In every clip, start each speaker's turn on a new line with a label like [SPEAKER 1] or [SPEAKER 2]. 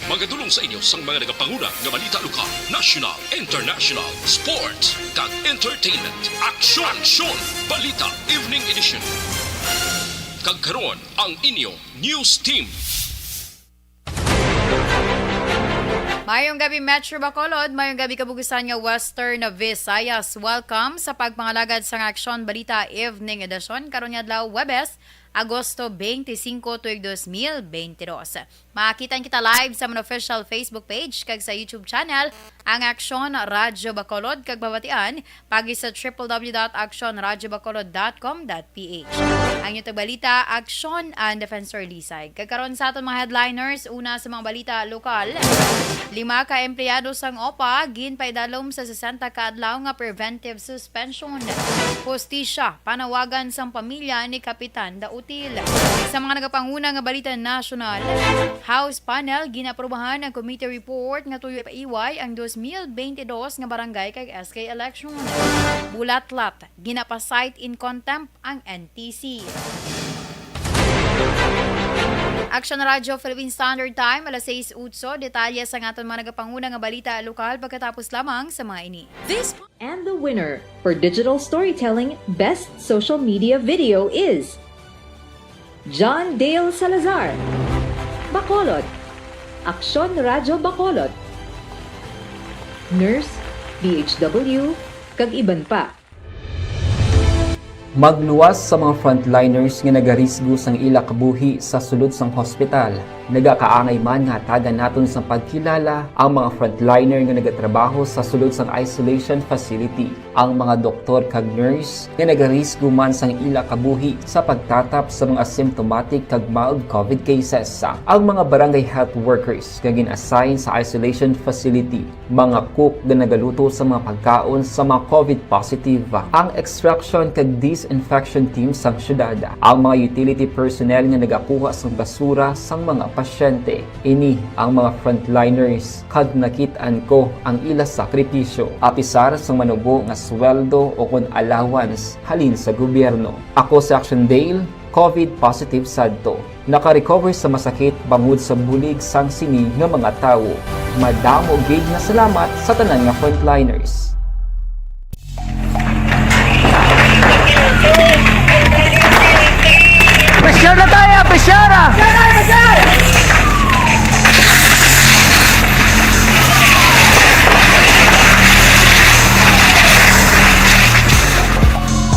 [SPEAKER 1] Magadulong sa inyo sang mga nagapanguna nga balita lokal, national, international, sports, kag entertainment. Aksyon! Balita Evening Edition. Kag karon ang inyo news team.
[SPEAKER 2] Mayong gabi Metro Bacolod, mayong gabi kabugusan nga Western Visayas. Welcome sa pagpangalagad sa Aksyon Balita Evening Edition karon nga adlaw Huwebes, Agosto 25, 2022. Makita kita live sa mga official Facebook page kag sa YouTube channel ang Aksyon Radyo Bacolod kag babatian pagi sa www.aksyonradyobacolod.com.ph. Ang YouTube balita Aksyon and Defensor Lisay. Kagkaroon sa aton mga headliners, una sa mga balita lokal. 5 ka empleyado sang OPA ginpaidalom sa 60 ka adlaw nga preventive suspension. Hustisya panawagan sang pamilya ni Kapitan Dautil. Sa mga nagapanguna nga balita nasyonal, House panel ginaprubahan ang committee report nga tuyo paiway ang 2022 nga barangay kag SK election. Bulatlat ginapa-cite in contempt ang NTC. Aksyon Radyo Philippine Standard Time, alas 6:08. Detalye sa aton mga nagapanguna nga balita lokal pagkatapos lamang sa mga ini.
[SPEAKER 3] And the winner for Digital Storytelling Best Social Media Video is John Dale Salazar, Bacolod, Aksyon Radyo Bacolod, Nurse, DHW, kag iban pa.
[SPEAKER 4] Magluwas sa mga frontliners nga nagarisgo sang ila kabuhi sa sulod sang hospital. Nagakaangay man nga tagan naton sa pagkilala ang mga frontliner nga nagatrabaho sa sulod sang isolation facility. Ang mga doktor kag nurse nga nagarisgo man sang ila kabuhi sa pagtatap sa mga asymptomatic kag mild COVID cases. Ang mga barangay health workers nga gin-assign sa isolation facility, mga cook nga nagaluto sa mga pagkaon sa mga COVID positive. Ang extraction kag disinfection team sang syudad, ang mga utility personnel nga nagakuha sang basura sang mga pasyente. Ini ang mga frontliners kag nakit-an ko ang ila sakripisyo apisar sang manubo nga sweldo o kun allowance halin sa gobyerno. Ako si Aksyon Dale, COVID positive sadto. Naka-recover sa masakit bangod sa bulig sang sini nga mga tawo. Madamo gid na salamat sa tanan nga frontliners.
[SPEAKER 5] Presyara tayo! Presyara!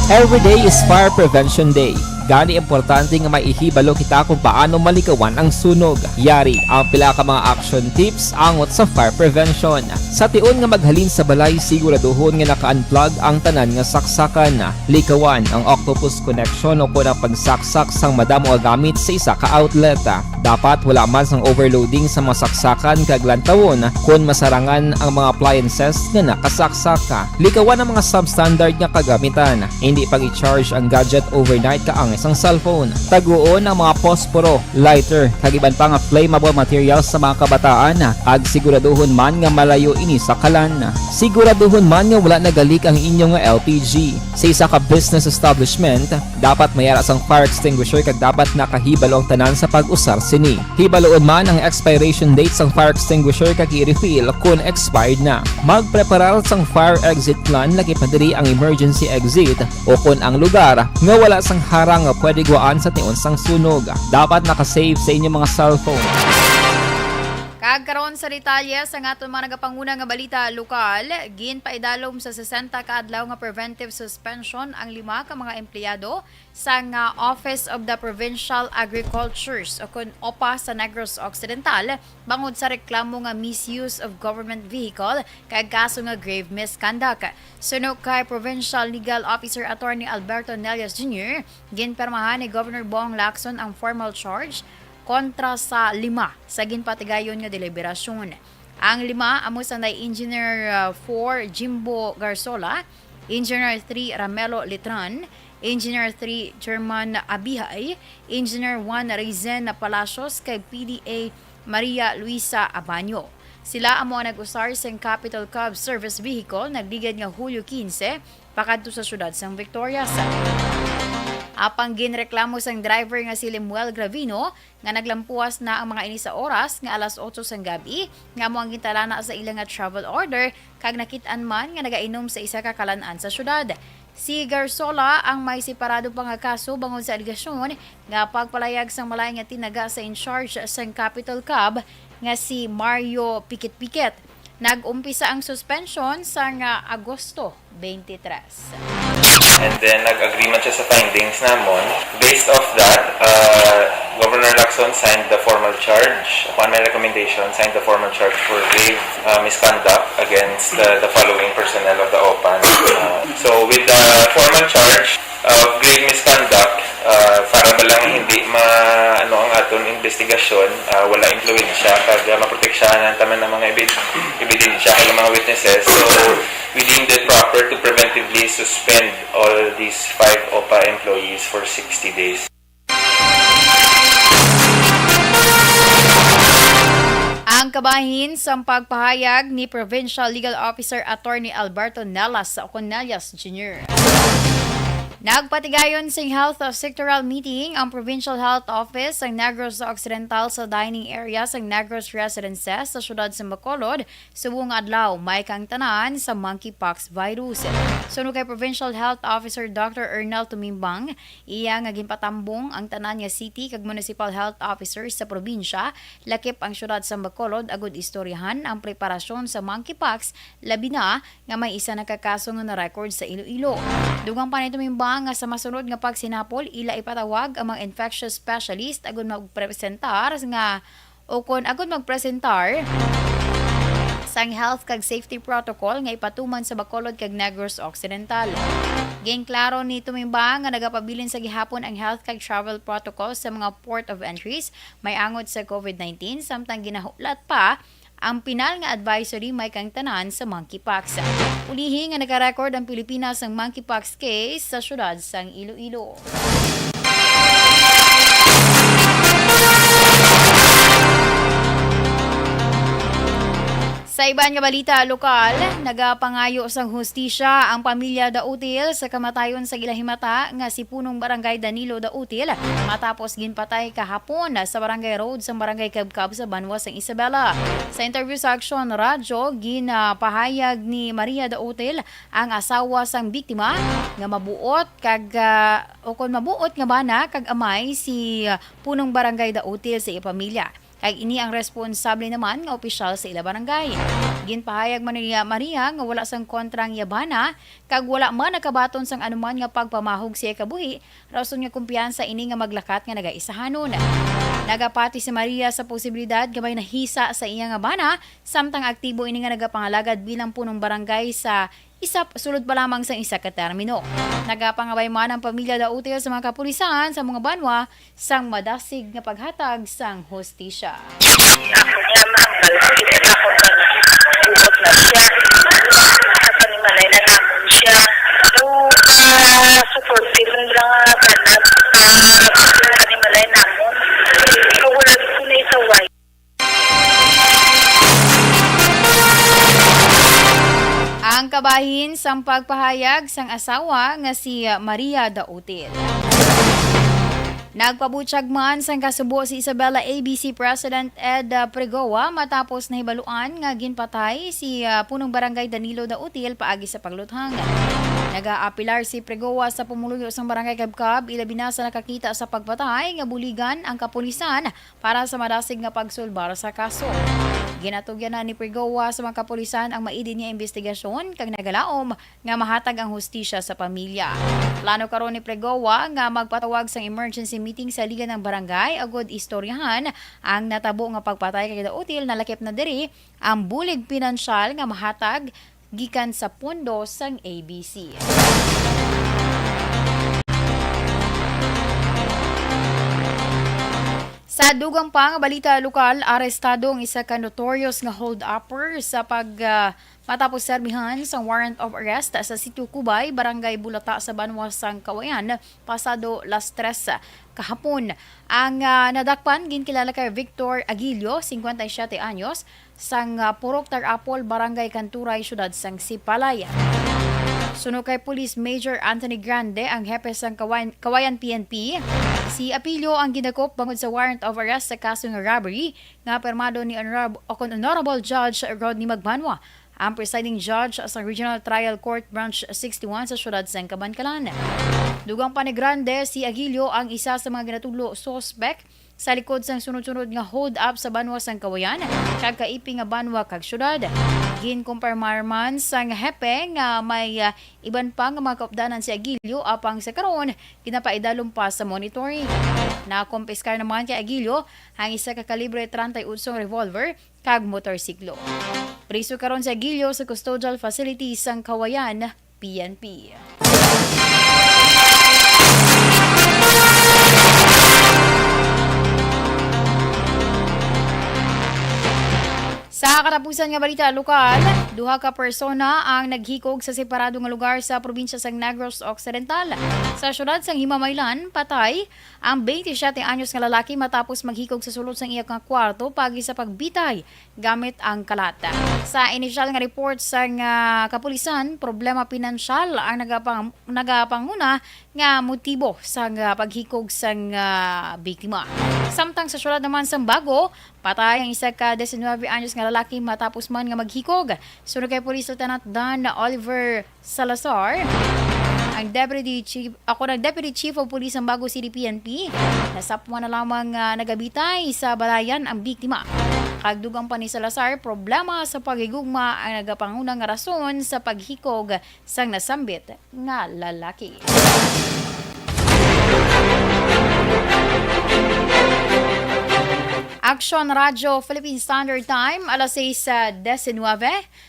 [SPEAKER 5] Every day is Fire Prevention Day. Gani importante nga maihibalo kita kung paano malikawan ang sunog. Yari ang pila ka mga action tips angot sa fire prevention. Sa tion nga maghalin sa balay, siguraduhon nga naka-unplug ang tanan nga saksakan. Likawan ang octopus connection o kung ang pagsaksak sang madamo gamit sa isa ka outlet. Dapat wala man sang overloading sa mga saksakan kag lantawon kung masarangan ang mga appliances nga nakasaksaka. Likawan ang mga substandard nga kagamitan. Hindi pag i-charge ang gadget overnight kaang isang cellphone. Taguon ang mga posporo, lighter, kag iban pa nga flammable materials sa mga kabataan. Ag siguraduhon man nga malayo ini sa kalan. Siguraduhon man nga wala nagalik ang inyong LPG. Sa isa ka business establishment, dapat mayara sang fire extinguisher kag dapat nakahibalo ang tanan sa pag-usar sini. Hibaloon man ang expiration date sang fire extinguisher kag i-refill kung expired na. Magpreparar sang fire exit plan lagi pa diri ang emergency exit o kung ang lugar nga wala sang harang nga pwede guwaan sa tion sang sunog. Dapat nakasave sa inyong mga cellphone.
[SPEAKER 2] Kagkaroon sa detalye sa aton mga nagapanguna nga balita lokal, ginpaidalom sa 60 ka adlaw nga preventive suspension ang 5 ka mga empleyado sa nga Office of the Provincial Agricultures o kun OPA sa Negros Occidental bangod sa reklamo nga misuse of government vehicle kag kaso nga grave misconduct. Sunog kay Provincial Legal Officer Attorney Alberto Nelias Jr., ginpermahan ni Governor Bong Lacson ang formal charge kontra sa 5 sa ginpatigayon nga deliberasyon. Ang 5 amo sa Engineer 4 Jimbo Garzola, Engineer 3 Ramelo Litran, Engineer 3 German Abihay, Engineer 1 Rizen Palacios kay PDA Maria Luisa Abanyo. Sila amo nag-usar sa Capital Cub Service Vehicle nagdigad nga Hulyo 15 pakadto sa syudad sang Victorias. Apang ginreklamo sang driver nga si Lemuel Gravino nga naglampuas na ang mga ini sa oras nga alas 8 sang gabi nga mo ang gintalana sa ilang nga travel order kag nakit-an man nga nagainom sa isa ka kalan-an sa syudad. Si Garsola ang may separado pa nga kaso bangon sa aligasyon nga pagpalayag sang malay nga tinaga sa in-charge sang Capital Cab nga si Mario Pikit-Pikit. Nag-umpisa ang suspension sa Agosto 23.
[SPEAKER 6] And then nag-agreement siya sa findings namon. Based off that, Governor Lacson signed the formal charge. Upon my recommendation, signed the formal charge for grave misconduct against the following personnel of the OPAN. So with the formal charge of grave misconduct, para ba lang hindi ang aton investigasyon, wala influensya, kag maproteksyahan ang taman ng mga ebidensya kay mga witnesses. So we deemed it proper to preventively suspend all these 5 OPA employees for 60 days.
[SPEAKER 2] Ang kabahin sa pagpahayag ni Provincial Legal Officer Attorney Alberto Nellas sa Oconalias Jr. Nagpatigayon sa Health Sectoral Meeting ang Provincial Health Office sa Negros Occidental sa dining area sa Negros Residences sa syudad sa Bacolod subong adlaw may kang tanan sa monkeypox virus. Suno kay Provincial Health Officer Dr. Ernal Tumimbang, iya nga ginpatambong ang tanan nga city kag municipal health officers sa probinsya lakip ang syudad sa Bacolod agud istoryahan ang preparasyon sa monkeypox labi na nga may isa nakakaso nga na-record sa Iloilo. Dugang pa ni Tumimbang nga sa masunod nga pagsinapol ila ipatawag ang mga infectious specialist agud magpresentar sang health kag safety protocol nga ipatuman sa Bacolod kag Negros Occidental. Gingklaro ni Tumimbang nga nagapabilin sa gihapon ang health kag travel protocol sa mga port of entries may angod sa COVID-19 samtang ginahulat pa ang pinal nga advisory may kang tanan sa monkeypox. Ulihi nga naka-record ang Pilipinas ang monkeypox case sa syudad sang Iloilo. Sa iban nga balita lokal, nagapangayo sang hustisya ang pamilya Dautil sa kamatayon sa gilahimata nga si punong barangay Danilo Dautil matapos ginpatay kahapon sa Barangay Road sa Barangay Kabkab sa Banwa sang Isabela. Sa interview sa Aksyon Radyo, ginapahayag ni Maria Dautil ang asawa sang biktima nga mabuot nga bana kag amay si punong barangay Dautil sa ipamilya. Kag ini ang responsable naman nga opisyal sa ila barangay. Ginpahayag man ni Maria nga wala sang kontrang yabana kag wala man nakabaton sang anuman nga pagpamahog siya kabuhi rason nga kumpiyansa ini nga maglakat nga nagaisahanon. Nagapati si Maria sa posibilidad nga may nahisa sa iya nga bana samtang aktibo ini nga nagapangalagad bilang punong barangay sa sulod pa lamang sa isa ka termino. Nagapangabay man ang pamilya Dautil sa mga kapulisan sa mga banwa sang madasig nga paghatag sang hostisya.
[SPEAKER 7] Ako niya mahal, kita ako ubot na siya. Ako ni malay na naman siya. So, supportive lang kanat. Ako ni malay naman. So, wala ko na isaway.
[SPEAKER 2] Ang kabahin sa pagpahayag sang asawa nga si Maria Dautil. Nagpabutyag man sang kasubo si Isabela ABC President Ed Pregoa matapos nahibaluan nga ginpatay si punong barangay Danilo Dautil paagi sa pagluthang. Nag-aapilar si Pregoa sa pumuluyo sang barangay Kabkab ilabi na sa nakakita sa pagpatay nga buligan ang kapulisan para sa madasig nga pagsulbar sa kaso. Ginatugyan na ni Pregoa sa mga kapulisan ang maidin niya investigasyon kag nagalaom nga mahatag ang hustisya sa pamilya. Plano karon ni Pregoa nga magpatawag sang emergency meeting sa liga ng barangay agud istoryahan ang natabo nga pagpatay kay Dautil na lakip na diri ang bulig pinansyal nga mahatag gikan sa pondo sang ABC. Sa dugang pang balita lokal, arestado ang isa ka notorious nga hold-upper sa matapos serbihan sa warrant of arrest sa Sitio Cubay, Barangay Bulata sa Banwa sang Kawayan, pasado las 3 kahapon. Ang nadakpan ginkilala kay Victor Aguilio, 57 anyos, sang Purok Tarapol, Barangay Kanturay, Syudad sang Sipalay. Suno kay Police Major Anthony Grande, ang hepe sang Kawayan PNP. Si Apilio ang ginakop bangod sa warrant of arrest sa kaso ng robbery nga permado ni Honorable Judge Rodney Magbanwa, ang presiding judge sa Regional Trial Court Branch 61 sa siyudad ng Cabancalan. Dugang pa ni Grande, si Aguilio ang isa sa mga ginatulo suspect sa likod sang sunod-sunod nga hold up sa banwa sang Kawayan kag kaiping nga banwa kag syudad. Ginkumpirmar man sang hepe nga may iban pa nga mga kaupdanan si Aguilio apang sa karon ginapaidalom pa sa monitoring. Nakumpiskar naman kay Aguilio ang isa ka kalibre 38 revolver kag motorsiklo. Priso karon si Aguilio sa custodial facility sang Kawayan PNP. Sa katapusan nga balita lokal, duha ka persona ang naghikog sa separado nga lugar sa probinsya sang Negros Occidental. Sa syudad sang Himamaylan, patay ang 27 anyos nga lalaki matapos maghikog sa sulod sang iyang kwarto pagi sa pagbitay gamit ang kalata. Sa inisyal nga report sang kapulisan, problema pinansyal ang nagapanguna nga motibo sang paghikog sang biktima. Samtang sa syudad naman sang Bago, patay ang isa ka 19 anyos nga lalaki matapos man nga maghikog. Sunod kay Police Lieutenant Dan Oliver Salazar, ang Deputy Chief of Police ng Bago City PNP, nasapwa na lamang nagabitay sa balayan ang biktima. Kagdugang pa ni Salazar, problema sa pagigugma ang nagapangunang rason sa paghikog sang nasambit nga lalaki. Aksyon Radyo Philippine Standard Time, alas 6:19.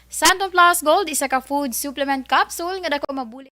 [SPEAKER 2] Santon Plus Gold, isa ka food supplement capsule nga dako mabuli.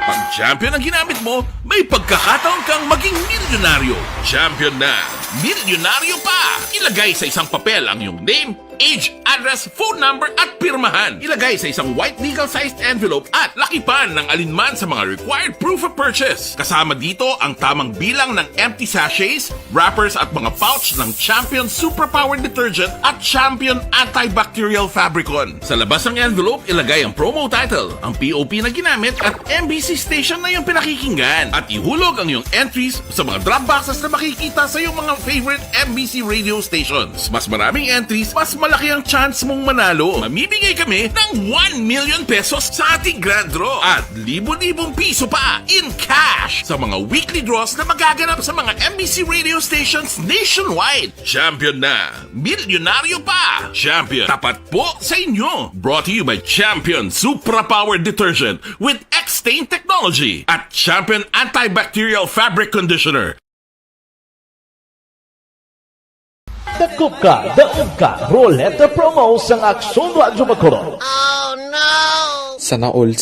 [SPEAKER 8] Pag champion ang ginamit mo, may pagkakataon kang maging milyonaryo. Champion na, milyonaryo pa! Ilagay sa isang papel ang iyong name, age, address, phone number at pirmahan. Ilagay sa isang white legal-sized envelope at lakipan ng alinman sa mga required proof of purchase. Kasama dito ang tamang bilang ng empty sachets, wrappers at mga pouch ng Champion Superpower Detergent at Champion Antibacterial Fabricon. Sa labas ng envelope, ilagay ang promo title, ang POP na ginamit at MBC station na yung pinakikinggan. At ihulog ang iyong entries sa mga drop boxes na makikita sa iyong mga favorite MBC radio stations. Mas maraming entries, mas malaki ang chance mong manalo. Mamimigay kami ng 1 million pesos sa ating grand draw at libo-libong piso pa in cash sa mga weekly draws na magaganap sa mga MBC radio stations nationwide. Champion na, milyonaryo pa. Champion, tapat po sa inyo. Brought to you by Champion Superpower Detergent with X-Stain Technology at Champion Antibacterial Fabric Conditioner.
[SPEAKER 9] Dakop ka, daog ka, roleta promo sa Aksyon Radyo Bacolod.
[SPEAKER 10] Sana all.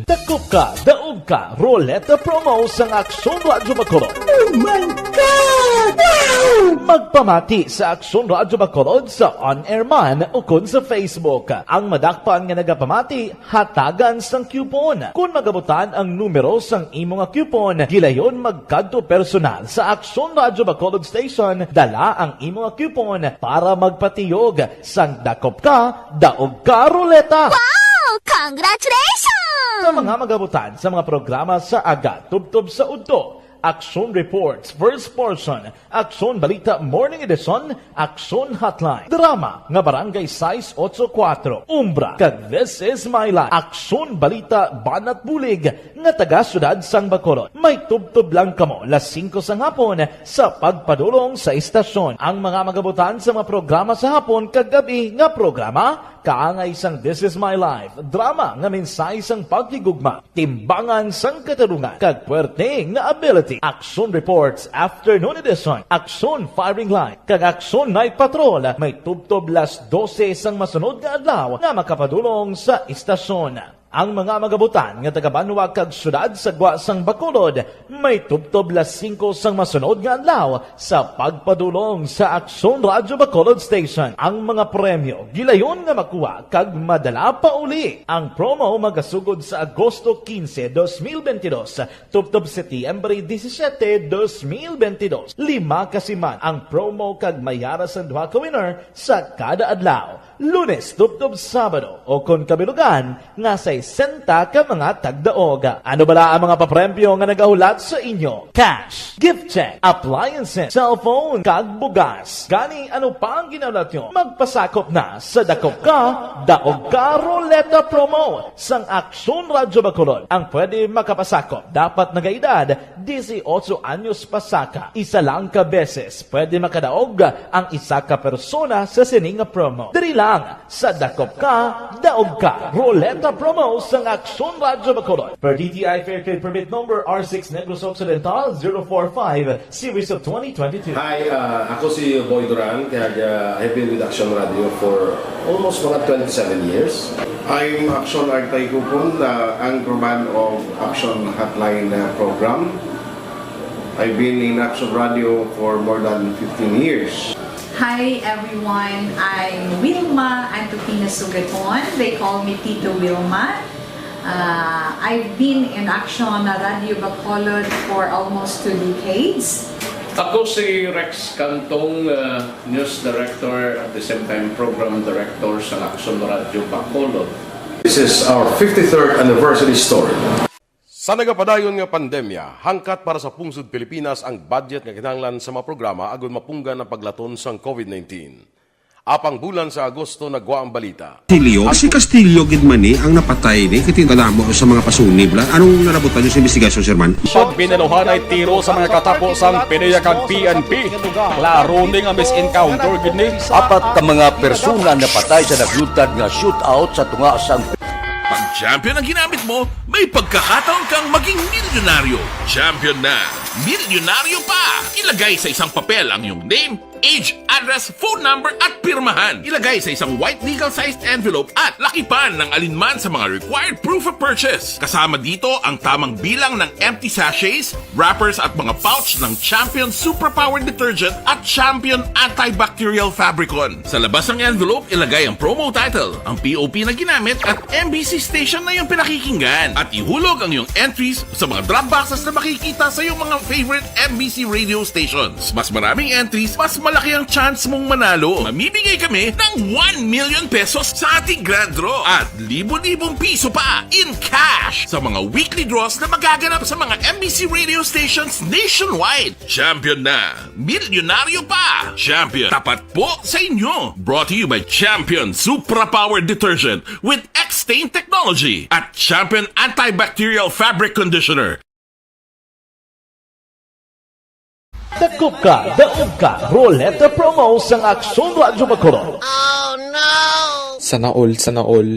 [SPEAKER 9] Dakop ka, daog ka, roleta promo sa Aksyon Radyo Bacolod. Oh my God! Magpamati sa Aksyon Radyo Bacolod sa on-air man o kun sa Facebook. Ang madakpan nga nagapamati, hatagan sang coupon. Kung magabutan ang numero sang imo nga coupon, gilayon magkadto personal sa Aksyon Radyo Bacolod Station, dala ang imo nga coupon para magpatiyog sang dakop ka, daog ka, roleta.
[SPEAKER 11] Wow! Congratulations!
[SPEAKER 9] Sa mga magabutan sa mga programa sa Aga, Tubtob sa Udto, Aksyon Reports, First Portion, Aksyon Balita Morning Edition, Aksyon Hotline, Drama, nga Barangay 684, Umbra, kag This Is My Life, Aksyon Balita Banat Bulig, nga taga-syudad sang Bacolod. May tubtob lang kamo, las 5 sa hapon, sa pagpadulong sa istasyon. Ang mga magabutan sa mga programa sa hapon, kag gabi nga programa, kaangay sang This Is My Life, drama nga mensahe sang pagtigugma, timbangan sang katarungan, kag puwerte nga ability. Aksyon Reports Afternoon Edition, Aksyon Firing Line, kag Aksyon Night Patrol, may tubtob las 12 sang masunod nga adlaw nga makapadulong sa istasyon. Ang mga magabutan nga taga-Banwa kag syudad sa Guasang Bacolod may tubtob las 5 sang masunod nga adlaw sa pagpadulong sa Aksyon Radyo Bacolod Station. Ang mga premyo gilayon nga makuha kag madala pa uli. Ang promo magasugod sa Agosto 15, 2022 tubtob Setyembre 17, 2022. 5 kasiman ang promo kag mayara sa duha ka winner sa kada adlaw. Lunes tubtob Sabado o kon kabilugan nga sa 60 ka mga tagdaog. Ano bala ang mga papremyo nga nagahulat sa inyo? Cash, gift check, appliances, cellphone, kag bugas. Gani ano pa ang ginahulat nyo? Magpasakop na sa Dakop Ka, Daog Ka Roleta Promo sang Aksyon Radyo Bacolod. Ang pwede makapasakop dapat nagaedad 18 anyos pasaka. Isa lang ka beses pwede makadaog ang isa ka persona sa sining promo. Diri lang sa Dakop Ka, Daog Ka Roleta Promo sang Aksyon Radyo Bacolod. Per DTI Fair Trade Permit Number R6 Negros Occidental 045 Series of 2022.
[SPEAKER 12] Hi, ako si Boy Duran, kaya I've been with Aksyon Radio for almost mga 27 years. I'm Aksyon Artay Kupon, anchorman of Aksyon Hotline program. I've been in Aksyon Radio for more than 15 years.
[SPEAKER 13] Hi everyone, I'm Wilma Antopina Sugaton. They call me Tito Wilma. I've been in Aksyon Radio Bacolod for almost 2 decades.
[SPEAKER 14] Ako si Rex Cantong, News Director at the same time Program Director sa Aksyon Radio Bacolod.
[SPEAKER 12] This is our 53rd anniversary story.
[SPEAKER 15] Sa nagapadayon nga pandemya, hangkat para sa pungsod Pilipinas ang budget nga kinahanglan sa mga programa agon mapunggan ang paglaton sang COVID-19. Apang bulan sa Agosto nagwa ang balita.
[SPEAKER 16] Si Castillo gid man ni ang napatay ni kitindala mo sa mga pasunib lan. Anong narabutan niyo sa investigasyon, Sir Man?
[SPEAKER 17] Pagbinuhan ay tiro sa mga katapusang PDEA kag PNP. Klaro ni nga misencounter gid ni.
[SPEAKER 18] Apat ka mga persona napatay sa naglutad nga shootout sa tunga sang
[SPEAKER 8] Pag champion ang ginamit mo, may pagkakataon kang maging milyonaryo. Champion na! Milyonaryo pa! Ilagay sa isang papel ang iyong name, age, address, phone number at pirmahan. Ilagay sa isang white legal-sized envelope at lakipan ng alinman sa mga required proof of purchase. Kasama dito ang tamang bilang ng empty sachets, wrappers at mga pouch ng Champion Superpower Detergent at Champion Antibacterial Fabricon. Sa labas ng envelope, ilagay ang promo title, ang POP na ginamit at MBC station na yung pinakikinggan. At ihulog ang iyong entries sa mga drop boxes na makikita sa iyong mga favorite MBC radio stations. Mas maraming entries, mas malaki ang chance mong manalo. Mamimigay kami ng 1 million pesos sa ating grand draw at libo-libong piso pa in cash sa mga weekly draws na magaganap sa mga MBC radio stations nationwide. Champion na! Milyonaryo pa! Champion, tapat po sa inyo! Brought to you by Champion Supra Power Detergent with X-Stain Technology at Champion Antibacterial Fabric Conditioner.
[SPEAKER 9] Dakop Ka, Daog Ka Roleta Promo sang Aksyon Radyo Bacolod.
[SPEAKER 11] Oh no!
[SPEAKER 10] Sana all.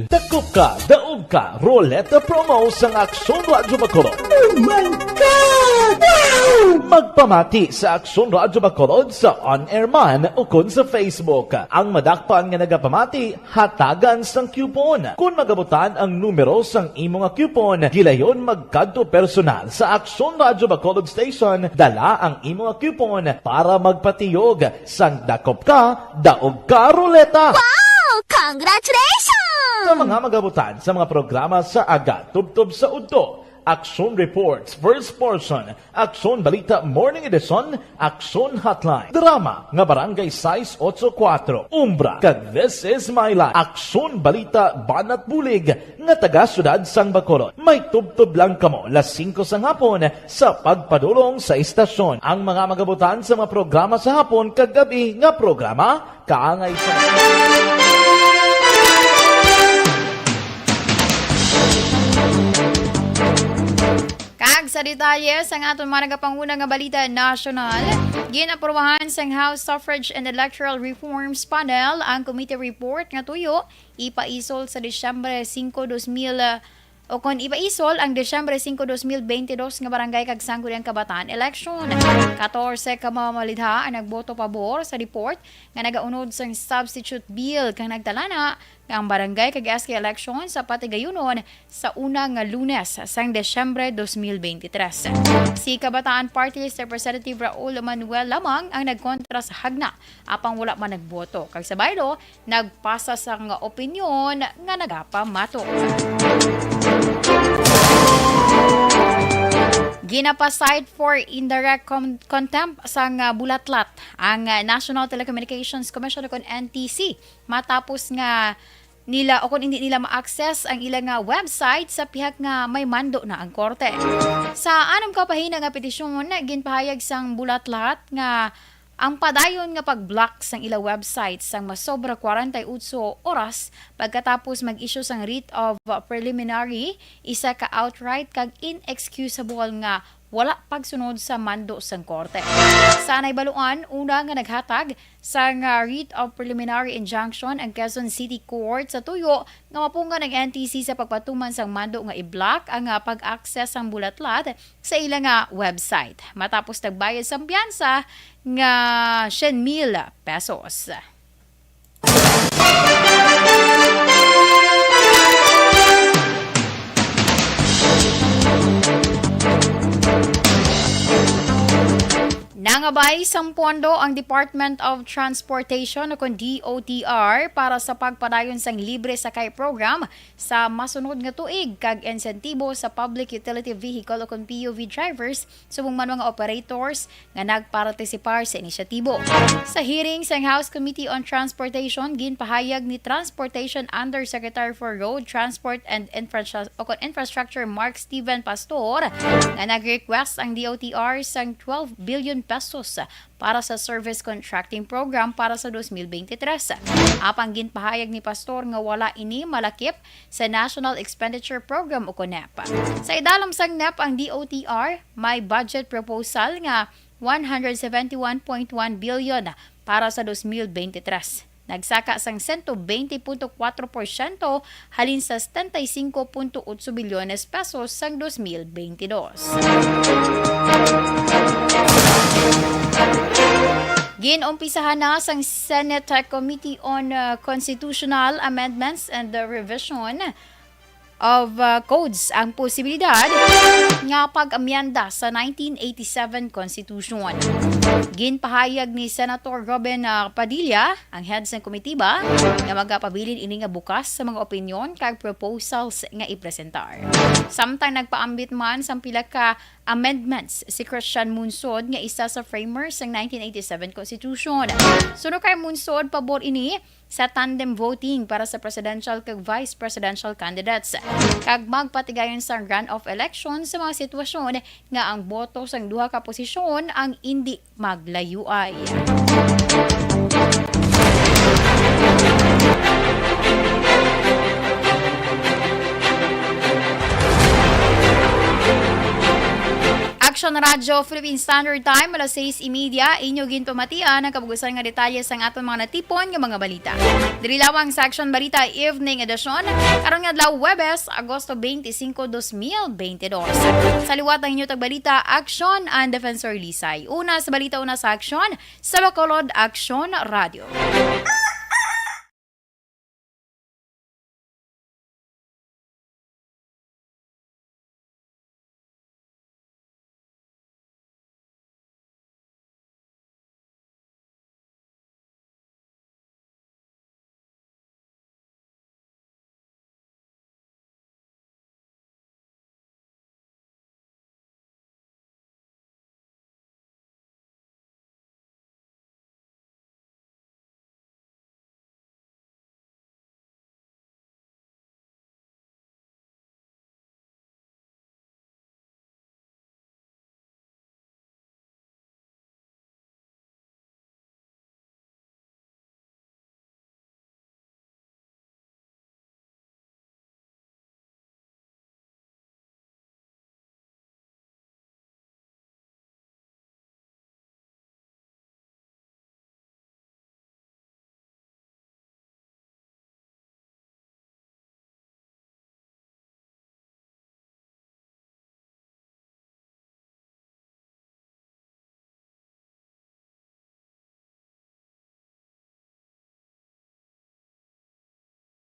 [SPEAKER 9] Dakop Ka, Daog Ka Roleta Promo sang Aksyon Radyo Bacolod.
[SPEAKER 11] Oh my God!
[SPEAKER 9] Magpamati sa Aksyon Radyo Bacolod sa on-air man o kun sa Facebook. Ang madakpan nga nagapamati, hatagan sang coupon. Kung magabutan ang numero sang imo nga coupon, gilayon magkadto personal sa Aksyon Radyo Bacolod Station, dala ang imo nga coupon para magpatiyog sang Dakop Ka, Daog Ka Roleta.
[SPEAKER 11] Wow! Congratulations!
[SPEAKER 9] Sa mga magabutan sa mga programa sa Aga, Tubtob sa Udto, Aksyon Reports, First Portion, Aksyon Balita Morning Edition, Aksyon Hotline, Drama, nga Barangay Size 84, Umbra, kag This Is My Life, Aksyon Balita Banat Bulig, nga taga-syudad sang Bacolod. May tubtob lang kamo, las 5 sang hapon, sa pagpadulong sa istasyon. Ang mga magabutan sa mga programa sa hapon, kag gabi, nga programa, kaangay sa...
[SPEAKER 2] Kag sa detalye sa aton mga nagapanguna nga balita nasyonal, ginaprubahan sang House Suffrage and Electoral Reforms Panel ang committee report nga tuyo ipaisol sa Disyembre 5, O kung ipaisol ang Desyembre 5, 2022 nga barangay kag Sangguniang Kabataan election. 14 ka mamamalidha ang nagboto pabor sa report nga nagaunod sa substitute bill kang nagtalana nga ang barangay kag SK election sa patigayunon sa una nga Lunes sang Desyembre 2023. Si Kabataan Party List Representative Raul Manuel lamang ang nagkontra sa hagna apang wala man nagboto. Kag sa baylo, nagpasa sa nga opinyon nga nagapamato. Ginapaside for indirect contempt sa bulatlat ang National Telecommunications Commission o NTC matapos nga nila o kung hindi nila ma-access ang ilang website sa pihak nga may mando na ang korte. Sa anam kapahina nga petisyon, ginpahayag sang bulatlat nga ang padayon nga pag-block sang ila website sang masobra 48 oras pagkatapos mag-issue sang writ of preliminary, isa ka outright kag inexcusable nga wala pagsunod sa mando sang korte. Sa naibaluan, una nga naghatag sang writ of preliminary injunction ang Quezon City Court sa tuyo nga mapunga ng NTC sa pagpatuman sang mando nga i-block ang pag-access sang bulatlat sa ilang website. Matapos nagbayad sang piyansa nga 100,000 pesos. Nangabay sang pondo ang Department of Transportation o DOTR para sa pagpadayon sang libre sakay program sa masunod nga tuig kag insentibo sa public utility vehicle o PUV drivers subong man mga operators nga nagpartisipar sa inisyatibo. Sa hearing sang House Committee on Transportation, ginpahayag ni Transportation Undersecretary for Road Transport and Infrastructure Mark Steven Pastor nga nag-request ang DOTR sang 12 billion pesos para sa service contracting program para sa 2023. Apang ginpahayag ni Pastor nga wala ini malakip sa National Expenditure Program o CONEP. Sa idalam sang NEP ang DOTR may budget proposal nga 171.1 billion para sa 2023. Nagsaka sang 120.4% halin sa 75.8 bilyones pesos sang 2022. Ginumpisahan na sang Senate Committee on Constitutional Amendments and the Revision of Codes ang posibilidad nga pag-amyenda sa 1987 Constitution. Ginpahayag ni Senator Robin Padilla, ang head ng komitiba, nga magapabilin ini nga bukas sa mga opinyon kag proposals nga ipresentar. Samtang nagpaambit man sa pila ka amendments si Christian Munsod nga isa sa framers ng 1987 Constitution. Suno kay Munsod pabor ini sa tandem voting para sa presidential kag vice presidential candidates kag magpatigayon sa runoff election sa mga sitwasyon nga ang boto sang duha ka posisyon ang hindi maglayuay. Aksyon Radio Philippine Standard Time alas 6:30 inyo ginpamatian ang kabugusan nga detalye sang aton mga natipon nga mga balita. Diri lamang sa Aksyon Balita Evening Edition karon nga adlaw Huwebes, Agosto 25, 2022. Sa liwat ang inyo tagbalita Aksyon and Defensor Lisay. Una sa balita, una sa Aksyon sa Bacolod Aksyon Radio.